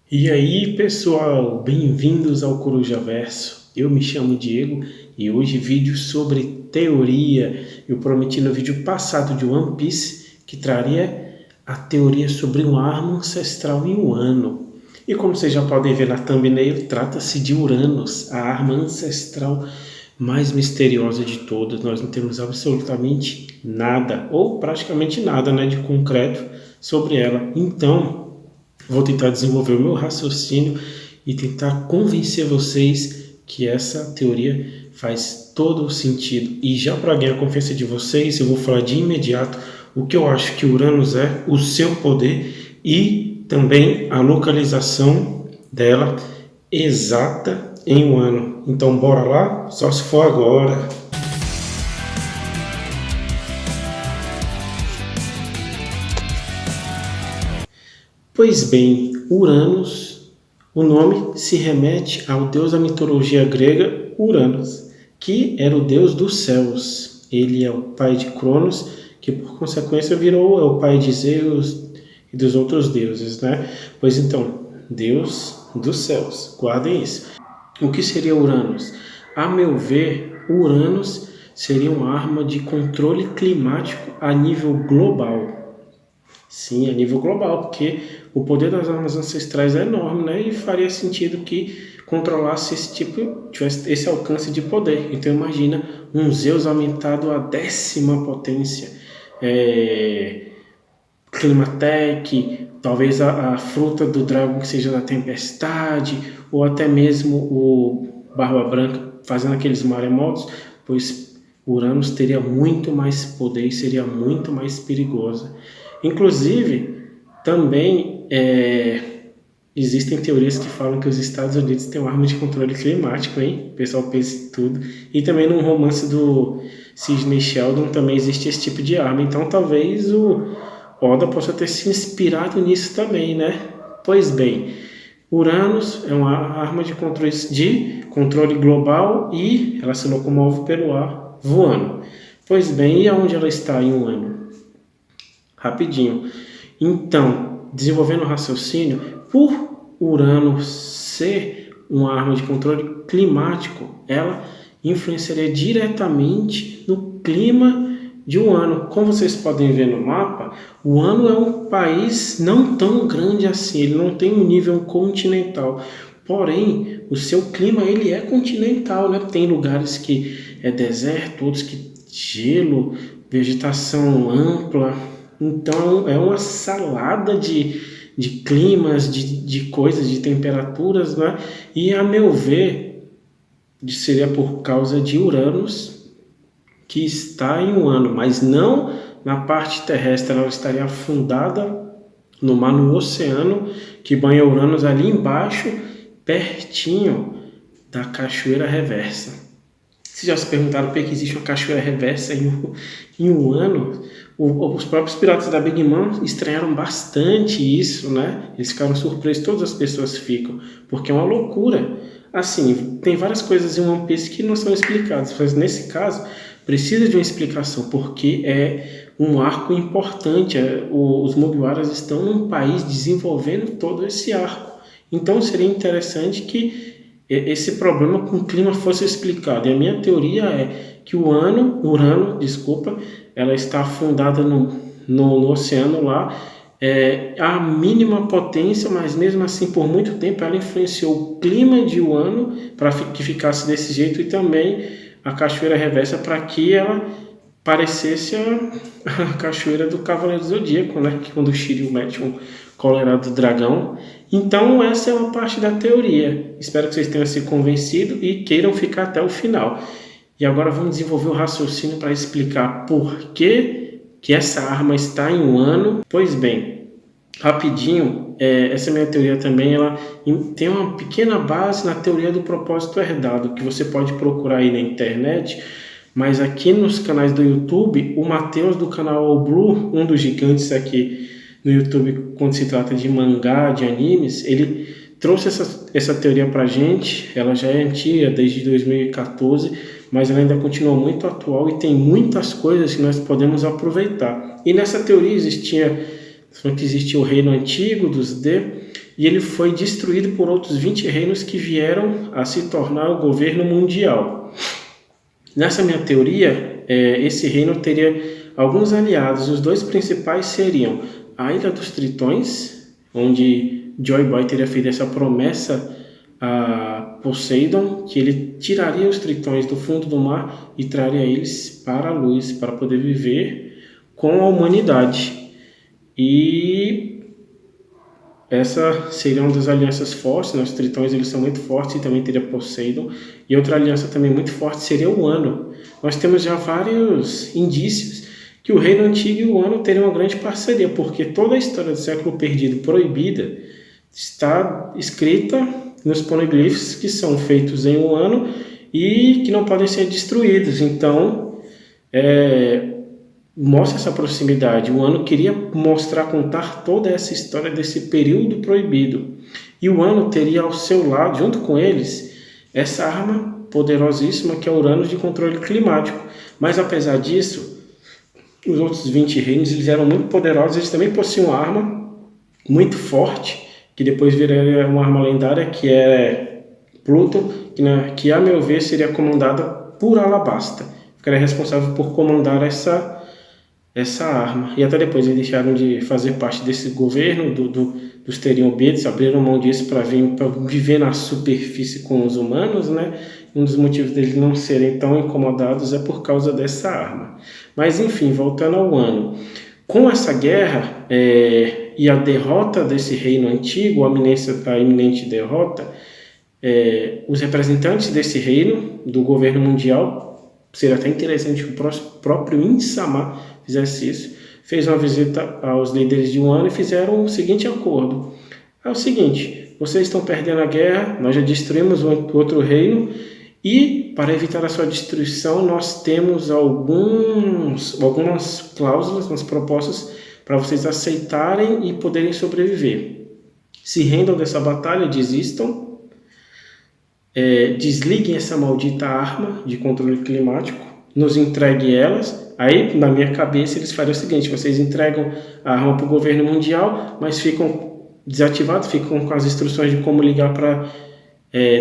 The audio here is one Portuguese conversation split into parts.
E aí, pessoal, bem-vindos ao Coruja Verso. Eu me chamo Diego e hoje vídeo sobre teoria. Eu prometi no vídeo passado de One Piece que traria a teoria sobre uma arma ancestral em Wano. E como vocês já podem ver na thumbnail, trata-se de Uranus, a arma ancestral mais misteriosa de todas. Nós não temos absolutamente nada, ou praticamente nada, né, de concreto sobre ela. Então, vou tentar desenvolver o meu raciocínio e tentar convencer vocês que essa teoria faz todo o sentido. E já para ganhar a confiança de vocês, eu vou falar de imediato o que eu acho que Uranus é, o seu poder e também a localização dela exata em um ano. Então bora lá? Só se for agora. Pois bem, Uranus, o nome se remete ao deus da mitologia grega Uranus, que era o deus dos céus. Ele é o pai de Cronos, que por consequência virou o pai de Zeus e dos outros deuses, né? Pois então, deus dos céus, guardem isso. O que seria Uranus? A meu ver, Uranus seria uma arma de controle climático a nível global. Sim, a nível global, porque o poder das armas ancestrais é enorme, né? E faria sentido que controlasse esse tipo, tivesse esse alcance de poder. Então imagina um Zeus aumentado à 10ª potência, Climatec, talvez a fruta do dragão que seja da tempestade, ou até mesmo o Barba Branca fazendo aqueles maremotos, pois Uranus teria muito mais poder e seria muito mais perigosa. Inclusive, também existem teorias que falam que os Estados Unidos têm uma arma de controle climático, hein? O pessoal pensa em tudo. E também no romance do Sidney Sheldon também existe esse tipo de arma. Então talvez o Oda possa ter se inspirado nisso também, né? Pois bem, Uranus é uma arma de controle global e ela se locomove pelo ar voando. Pois bem, e aonde ela está em um ano? Rapidinho. Então, desenvolvendo o raciocínio, por Urano ser uma arma de controle climático, ela influenciaria diretamente no clima de um ano. Como vocês podem ver no mapa, o ano é um país não tão grande assim, ele não tem um nível continental. Porém, o seu clima ele é continental, né? Tem lugares que é deserto, outros que gelo, vegetação ampla. Então é uma salada de climas, de coisas, de temperaturas, né? E a meu ver, seria por causa de Uranus, que está em um ano, mas não na parte terrestre, ela estaria afundada no mar, no oceano, que banha Uranus ali embaixo, pertinho da Cachoeira Reversa. Vocês já se perguntaram por que existe uma cachoeira reversa em um ano? Os próprios piratas da Big Mom estranharam bastante isso, né? Eles ficaram surpresos, todas as pessoas ficam, porque é uma loucura. Assim, tem várias coisas em One Piece que não são explicadas, mas nesse caso precisa de uma explicação, porque é um arco importante. Os Mugiwaras estão num país desenvolvendo todo esse arco. Então seria interessante que esse problema com o clima fosse explicado. E a minha teoria é que Urano, ela está afundada no oceano lá, a mínima potência, mas mesmo assim por muito tempo ela influenciou o clima de Urano para que ficasse desse jeito e também a cachoeira reversa para que ela parecesse a cachoeira do Cavaleiro do Zodíaco, né? Que quando o Shiryu mete um cólera do dragão. Então essa é uma parte da teoria. Espero que vocês tenham se convencido e queiram ficar até o final. E agora vamos desenvolver o raciocínio para explicar por que essa arma está em um ano. Pois bem, rapidinho, essa minha teoria também ela tem uma pequena base na teoria do propósito herdado, que você pode procurar aí na internet. Mas aqui nos canais do YouTube, o Matheus do canal All Blue, um dos gigantes aqui no YouTube quando se trata de mangá, de animes, ele trouxe essa teoria pra gente. Ela já é antiga, desde 2014, mas ela ainda continua muito atual e tem muitas coisas que nós podemos aproveitar. E nessa teoria existia o reino antigo dos D, e ele foi destruído por outros 20 reinos que vieram a se tornar o governo mundial. Nessa minha teoria, esse reino teria alguns aliados. Os dois principais seriam a Ilha dos Tritões, onde Joy Boy teria feito essa promessa a Poseidon, que ele tiraria os tritões do fundo do mar e traria eles para a luz, para poder viver com a humanidade. E essa seria uma das alianças fortes, né? Os tritões eles são muito fortes, e também teria Poseidon. E outra aliança também muito forte seria o Ano. Nós temos já vários indícios que o Reino Antigo e o Ano teriam uma grande parceria, porque toda a história do século perdido proibida está escrita nos poneglyphs que são feitos em um ano e que não podem ser destruídos. Então, mostra essa proximidade. O Ano queria contar toda essa história desse período proibido. E o Ano teria ao seu lado, junto com eles, essa arma poderosíssima que é Uranus de controle climático. Mas apesar disso, os outros 20 reinos eles eram muito poderosos, eles também possuíam uma arma muito forte, que depois viraria uma arma lendária, que é Pluton, que a meu ver seria comandada por Alabasta. Ficaria responsável por comandar essa arma. E até depois eles deixaram de fazer parte desse governo dos Teriombetes, abriram mão disso para viver na superfície com os humanos, né? Um dos motivos deles não serem tão incomodados é por causa dessa arma. Mas enfim, voltando ao Ano. Com essa guerra e a derrota desse reino antigo, a iminente derrota, os representantes desse reino, do governo mundial, seria até interessante que o próprio Insama fizesse isso, fez uma visita aos líderes de um ano e fizeram o seguinte acordo. É o seguinte, vocês estão perdendo a guerra, nós já destruímos o outro reino, e para evitar a sua destruição, nós temos algumas cláusulas, umas propostas para vocês aceitarem e poderem sobreviver. Se rendam dessa batalha, desistam, desliguem essa maldita arma de controle climático, nos entreguem elas. Aí, na minha cabeça, eles fariam o seguinte: vocês entregam a arma para o governo mundial, mas ficam desativados, ficam com as instruções de como ligar para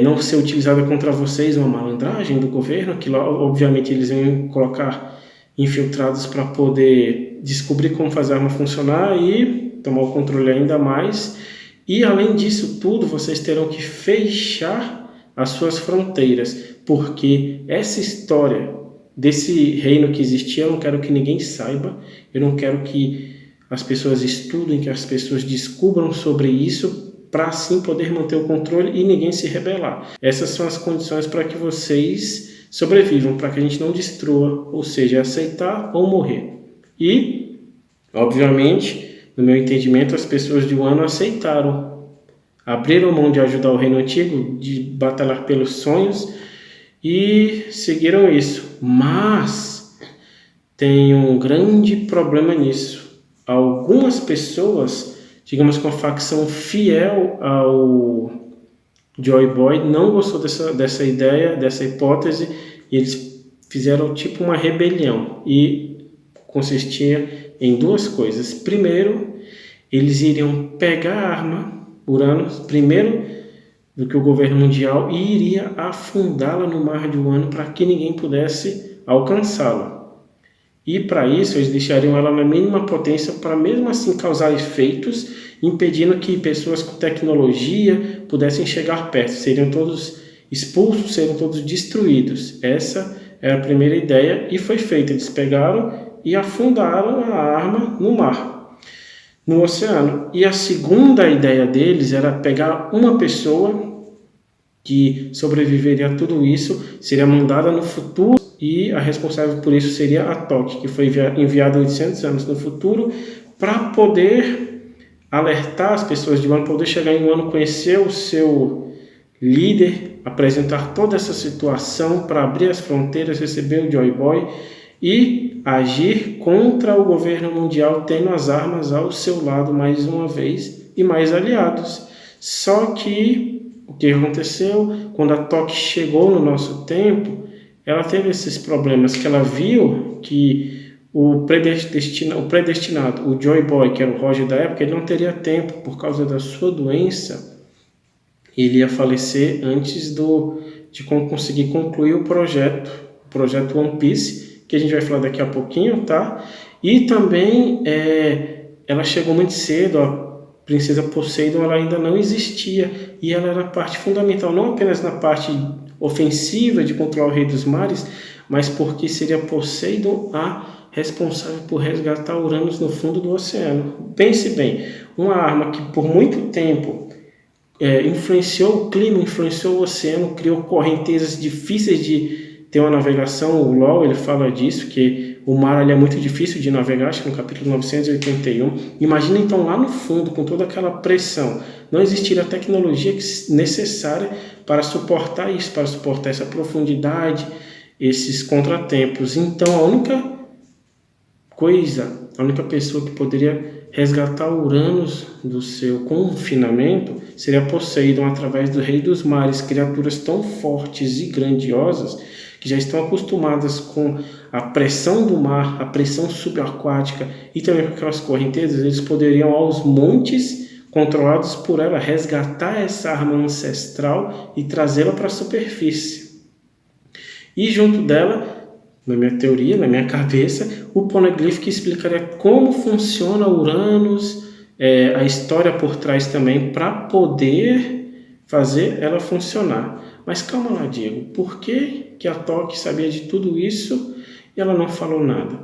não ser utilizada contra vocês, uma malandragem do governo, que obviamente eles vão colocar infiltrados para poder descobrir como fazer a arma funcionar e tomar o controle ainda mais. E além disso tudo, vocês terão que fechar as suas fronteiras, porque essa história desse reino que existia, eu não quero que ninguém saiba, eu não quero que as pessoas estudem, que as pessoas descubram sobre isso, para assim poder manter o controle e ninguém se rebelar. Essas são as condições para que vocês sobrevivam, para que a gente não destrua, ou seja, aceitar ou morrer. E, obviamente, no meu entendimento, as pessoas de um ano aceitaram, abriram mão de ajudar o reino antigo, de batalhar pelos sonhos e seguiram isso. Mas tem um grande problema nisso. Algumas pessoas, digamos com a facção fiel ao Joy Boy, não gostou dessa ideia, dessa hipótese, e eles fizeram tipo uma rebelião, e consistia em duas coisas. Primeiro, eles iriam pegar a arma Uranus, primeiro do que o governo mundial, e iria afundá-la no mar de Urano para que ninguém pudesse alcançá-la. E para isso eles deixariam ela na mínima potência para mesmo assim causar efeitos, impedindo que pessoas com tecnologia pudessem chegar perto. Seriam todos expulsos, seriam todos destruídos. Essa era a primeira ideia e foi feita. Eles pegaram e afundaram a arma no mar, no oceano. E a segunda ideia deles era pegar uma pessoa que sobreviveria a tudo isso, seria mandada no futuro, e a responsável por isso seria a Toque, que foi enviada 800 anos no futuro para poder alertar as pessoas de um ano, poder chegar em um ano, conhecer o seu líder, apresentar toda essa situação para abrir as fronteiras, receber o Joy Boy e agir contra o governo mundial, tendo as armas ao seu lado mais uma vez e mais aliados. Só que o que aconteceu? Quando a Toque chegou no nosso tempo, ela teve esses problemas, que ela viu que o predestinado, o Joy Boy, que era o Roger da época, ele não teria tempo por causa da sua doença. Ele ia falecer antes de conseguir concluir o projeto One Piece, que a gente vai falar daqui a pouquinho, tá? E também ela chegou muito cedo, a Princesa Poseidon ela ainda não existia, e ela era parte fundamental, não apenas na parte ofensiva de controlar o Rei dos Mares, mas porque seria Poseidon a responsável por resgatar Uranus no fundo do oceano. Pense bem, uma arma que por muito tempo influenciou o clima, influenciou o oceano, criou correntezas difíceis de ter uma navegação. O LoL ele fala disso, que o mar ali é muito difícil de navegar, acho que no capítulo 981. Imagina então lá no fundo, com toda aquela pressão, não existiria a tecnologia necessária para suportar isso, para suportar essa profundidade, esses contratempos. Então a única pessoa que poderia resgatar Uranus do seu confinamento seria Poseidon, através do Rei dos Mares, criaturas tão fortes e grandiosas que já estão acostumadas com a pressão do mar, a pressão subaquática e também com aquelas correntezas. Eles poderiam, aos montes controlados por ela, resgatar essa arma ancestral e trazê-la para a superfície. E junto dela, na minha teoria, na minha cabeça, o Poneglyph que explicaria como funciona Uranus, a história por trás também, para poder fazer ela funcionar. Mas calma lá, Diego, por que a Toque sabia de tudo isso e ela não falou nada?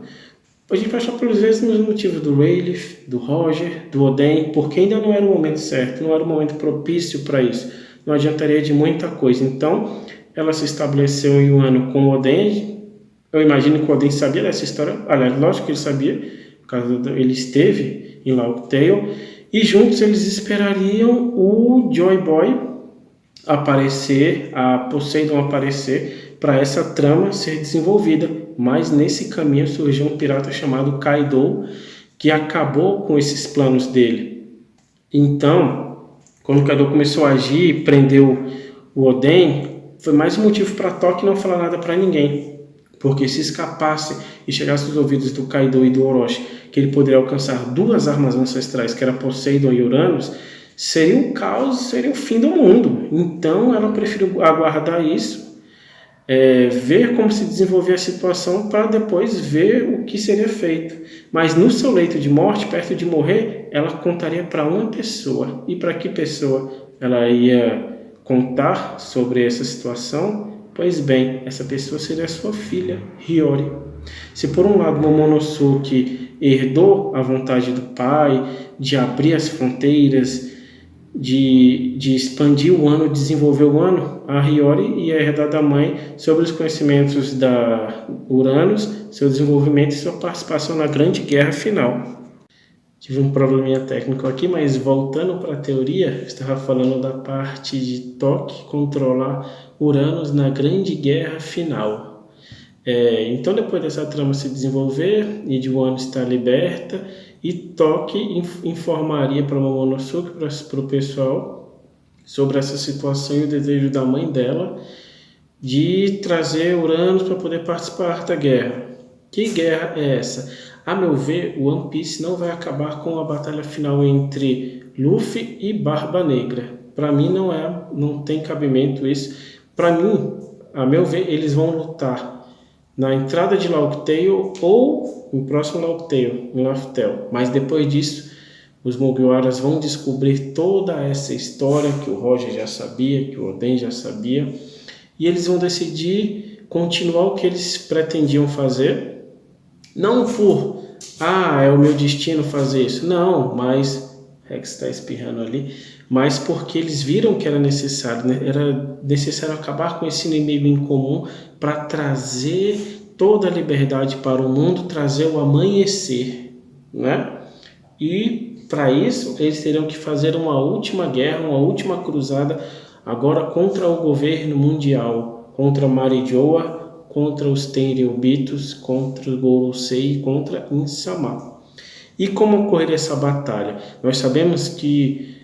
A gente vai achar pelos mesmos motivos do Rayleigh, do Roger, do Oden, porque ainda não era o momento certo, não era o momento propício para isso. Não adiantaria de muita coisa. Então, ela se estabeleceu em um ano com o Oden. Eu imagino que o Oden sabia dessa história. Aliás, lógico que ele sabia, por causa ele esteve em Laugh Tale. E juntos eles esperariam o Joy Boy aparecer, a Poseidon aparecer, para essa trama ser desenvolvida. Mas nesse caminho surgiu um pirata chamado Kaido, que acabou com esses planos dele. Então, quando o Kaido começou a agir e prendeu o Oden, foi mais um motivo para Toque não falar nada para ninguém. Porque se escapasse e chegasse aos ouvidos do Kaido e do Orochi que ele poderia alcançar duas armas ancestrais, que era Poseidon e Uranus, seria um caos, seria o fim do mundo. Então ela preferiu aguardar isso, ver como se desenvolvia a situação para depois ver o que seria feito. Mas no seu leito de morte, perto de morrer, ela contaria para uma pessoa. E para que pessoa ela ia contar sobre essa situação? Pois bem, essa pessoa seria sua filha, Hiyori. Se por um lado Momonosuke herdou a vontade do pai de abrir as fronteiras, de expandir o Wano, desenvolver o Wano, a Hiyori ia herdar da mãe sobre os conhecimentos da Uranus, seu desenvolvimento e sua participação na grande guerra final. Tive um probleminha técnico aqui, mas voltando para a teoria, eu estava falando da parte de Toque controlar Uranus na grande guerra final. Então, depois dessa trama se desenvolver e de Wano estar liberta, e Toque informaria para Momonosuke, para o pessoal, sobre essa situação e o desejo da mãe dela de trazer Uranus para poder participar da guerra. Que guerra é essa? A meu ver, o One Piece não vai acabar com a batalha final entre Luffy e Barba Negra. Para mim não tem cabimento isso. Para mim, a meu ver, eles vão lutar na entrada de Laugh Tale ou no próximo Laugh Tale. Mas depois disso, os Mugiwaras vão descobrir toda essa história que o Roger já sabia, que o Oden já sabia, e eles vão decidir continuar o que eles pretendiam fazer. Não por, é o meu destino fazer isso. Não, mas, Rex está espirrando ali, mas porque eles viram que era necessário, né? Era necessário acabar com esse inimigo em comum para trazer toda a liberdade para o mundo, trazer o amanhecer, né? E para isso eles teriam que fazer uma última guerra, uma última cruzada, agora contra o governo mundial, contra Marijoa, contra os Tenryubitos, contra o Gorosei e contra Insama. E como ocorreria essa batalha? Nós sabemos que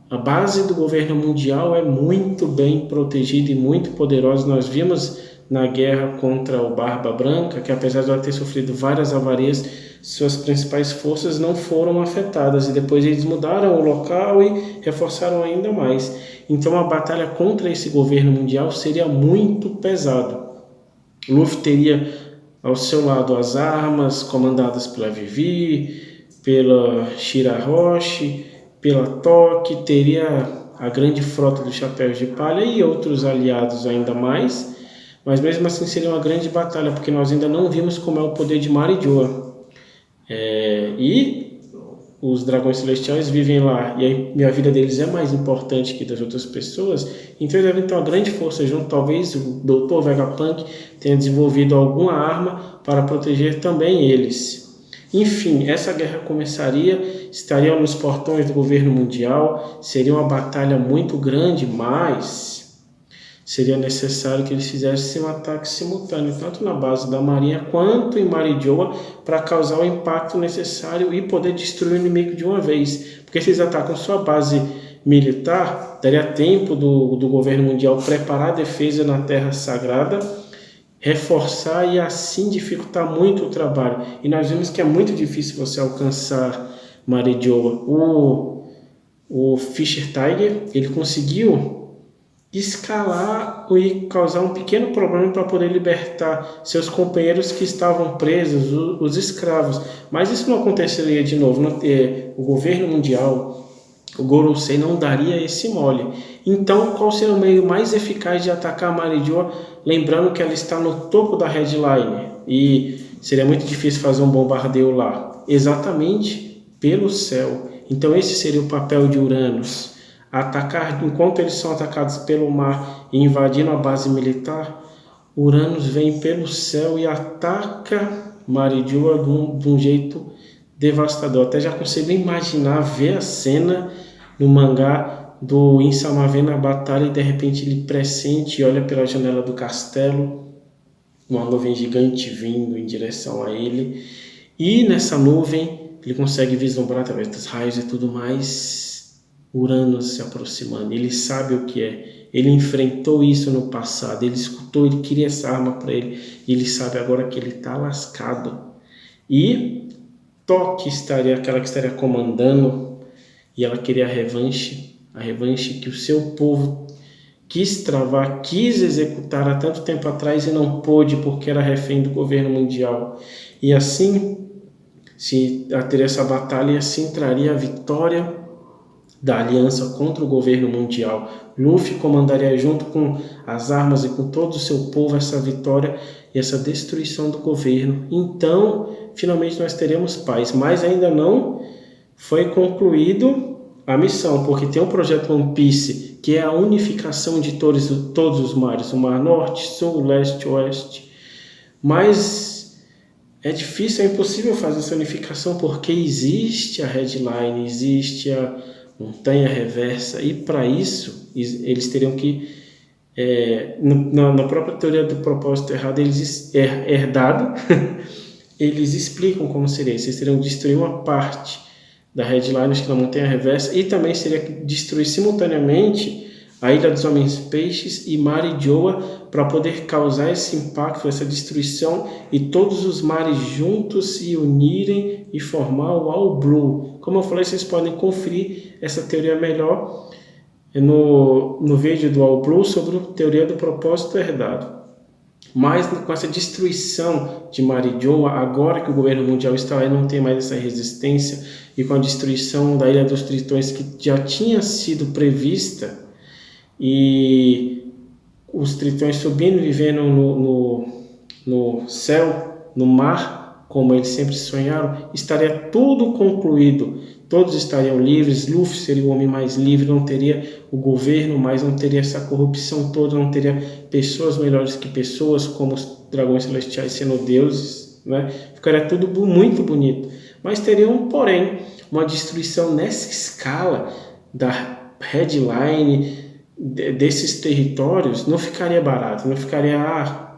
a base do governo mundial é muito bem protegida e muito poderosa. Nós vimos na guerra contra o Barba Branca, que apesar de ela ter sofrido várias avarias, suas principais forças não foram afetadas, e depois eles mudaram o local e reforçaram ainda mais. Então a batalha contra esse governo mundial seria muito pesada. Luffy teria ao seu lado as armas comandadas pela Vivi, pela Shirahoshi, pela Toki, teria a grande frota dos Chapéus de Palha e outros aliados ainda mais, mas mesmo assim seria uma grande batalha, porque nós ainda não vimos como é o poder de Marijoa. E os dragões celestiais vivem lá, e a vida deles é mais importante que das outras pessoas, então eles devem ter uma grande força junto. Talvez o Dr. Vegapunk tenha desenvolvido alguma arma para proteger também eles. Enfim, essa guerra começaria, estaria nos portões do governo mundial, seria uma batalha muito grande, mas seria necessário que eles fizessem um ataque simultâneo, tanto na base da marinha quanto em Marijoa, para causar o impacto necessário e poder destruir o inimigo de uma vez. Porque se eles atacam sua base militar, daria tempo do governo mundial preparar a defesa na Terra Sagrada, reforçar e assim dificultar muito o trabalho. E nós vimos que é muito difícil você alcançar Marijoa. O Fisher Tiger, ele conseguiu escalar e causar um pequeno problema para poder libertar seus companheiros que estavam presos, os escravos. Mas isso não aconteceria de novo. O governo mundial, o Gorosei, não daria esse mole. Então, qual seria o meio mais eficaz de atacar a Marijoa? Lembrando que ela está no topo da headline e seria muito difícil fazer um bombardeio lá. Exatamente pelo céu. Então esse seria o papel de Uranus. Atacar, enquanto eles são atacados pelo mar e invadindo a base militar, Uranus vem pelo céu e ataca Marijoa de um jeito devastador. Até já consigo imaginar, ver a cena no mangá do Insama vendo a batalha e de repente ele pressente e olha pela janela do castelo, uma nuvem gigante vindo em direção a ele, e nessa nuvem ele consegue vislumbrar através dos raios e tudo mais Uranus se aproximando. Ele sabe o que é, ele enfrentou isso no passado, ele escutou, ele queria essa arma para ele, e ele sabe agora que ele está lascado. E Toki estaria, aquela que estaria comandando, e ela queria a revanche que o seu povo quis travar, quis executar há tanto tempo atrás e não pôde porque era refém do governo mundial. E assim se teria essa batalha, e assim traria a vitória da aliança contra o governo mundial. Luffy comandaria junto com as armas e com todo o seu povo essa vitória e essa destruição do governo. Então, finalmente nós teremos paz, mas ainda não foi concluído a missão, porque tem um projeto One Piece, que é a unificação de todos os mares, o Mar Norte, Sul, Leste, Oeste. Mas é difícil, é impossível fazer essa unificação, porque existe a headline, existe a montanha reversa, e para isso eles teriam que, na própria teoria do propósito errado, herdado, eles explicam como seria isso. Eles teriam que destruir uma parte da headline, acho que na montanha reversa, e também seria destruir simultaneamente a Ilha dos Homens Peixes e Marijoa, para poder causar esse impacto, essa destruição, e todos os mares juntos se unirem e formar o All Blue. Como eu falei, vocês podem conferir essa teoria melhor no vídeo do All Blue sobre a teoria do propósito herdado. Mas com essa destruição de Marijoa, agora que o governo mundial está lá e não tem mais essa resistência, e com a destruição da Ilha dos Tritões, que já tinha sido prevista, e os tritões subindo e vivendo no céu, no mar, como eles sempre sonharam, estaria tudo concluído. Todos estariam livres, Luffy seria o homem mais livre, não teria o governo, mas não teria essa corrupção toda, não teria pessoas melhores que pessoas, como os dragões celestiais sendo deuses, né? Ficaria tudo muito bonito. Mas teria porém, uma destruição nessa escala da headline, desses territórios, não ficaria barato, não ficaria,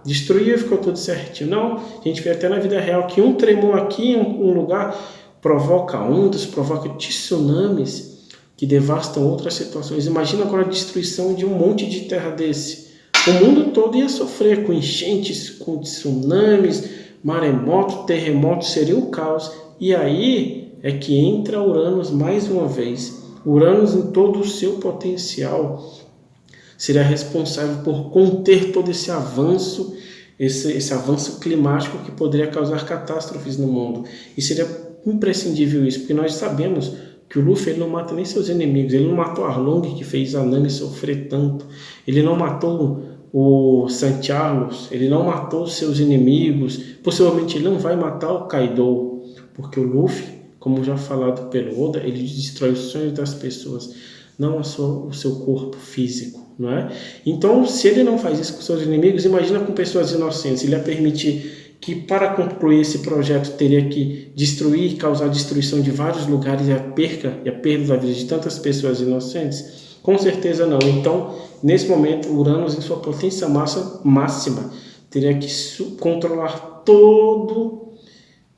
destruiu e ficou tudo certinho. Não, a gente vê até na vida real que um tremor aqui em um lugar provoca ondas, provoca tsunamis que devastam outras situações. Imagina agora a destruição de um monte de terra desse. o mundo todo ia sofrer com enchentes, com tsunamis, maremoto, terremoto, seria o caos. E aí é que entra Uranus mais uma vez. Uranus, em todo o seu potencial, seria responsável por conter todo esse avanço, esse avanço climático que poderia causar catástrofes no mundo. E seria imprescindível isso, porque nós sabemos que o Luffy ele não mata nem seus inimigos. Ele não matou Arlong, que fez a Nami sofrer tanto. Ele não matou o Santiago, ele não matou seus inimigos. Possivelmente ele não vai matar o Kaido, porque o Luffy, como já falado pelo Oda, ele destrói os sonhos das pessoas, não só o seu corpo físico, não é? Então, se ele não faz isso com seus inimigos, imagina com pessoas inocentes. Ele ia permitir que, para concluir esse projeto, teria que destruir, causar destruição de vários lugares e a perda da vida de tantas pessoas inocentes? Com certeza não. Então, nesse momento, Uranus, em sua potência máxima, teria que controlar todo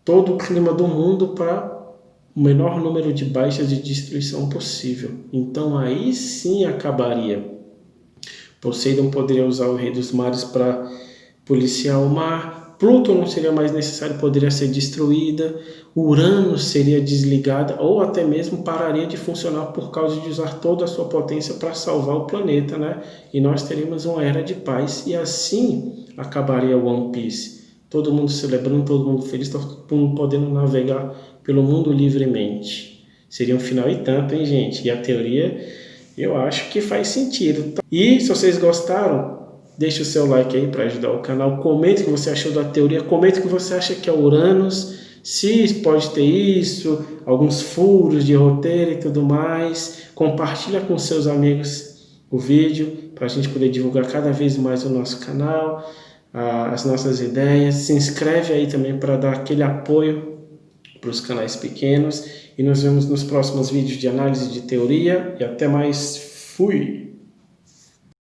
o clima do mundo para o menor número de baixas de destruição possível. Então, aí sim acabaria. Poseidon poderia usar o Rei dos Mares para policiar o mar. Plutão não seria mais necessário, poderia ser destruída. Uranus seria desligada ou até mesmo pararia de funcionar por causa de usar toda a sua potência para salvar o planeta, né? E nós teríamos uma era de paz e assim acabaria o One Piece. Todo mundo celebrando, todo mundo feliz, todo mundo podendo navegar pelo mundo livremente. Seria um final e tanto, hein, gente? E a teoria, eu acho que faz sentido. E se vocês gostaram, deixe o seu like aí para ajudar o canal. Comente o que você achou da teoria. Comente o que você acha que é Uranus. Se pode ter isso, alguns furos de roteiro e tudo mais. Compartilha com seus amigos o vídeo para a gente poder divulgar cada vez mais o nosso canal, as nossas ideias. Se inscreve aí também para dar aquele apoio para os canais pequenos. E nos vemos nos próximos vídeos de análise de teoria. E até mais. Fui!